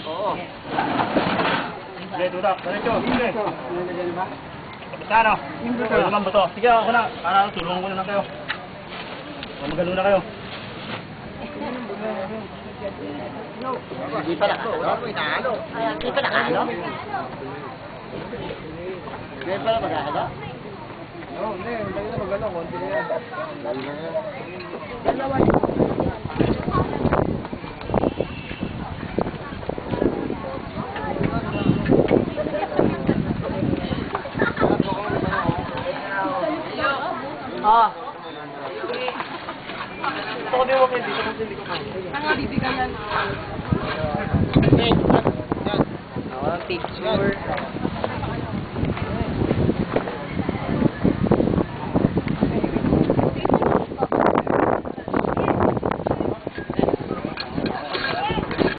Oo. Sige, tutak. Diretso. Sige. Basta ano? Ito naman ba to? Sige, ako na. Para tulungan ko na lang kayo. Magano na kayo. Hindi pa nakalo. Hindi pa nakalo. Hindi pa nakalo. Oo, hindi. Hindi na magano. Konti na yan. Dalawa. Ah. Ito ko din mo dito kasi hindi ko kaya. Ang bibigyan yan. Okay. Picture.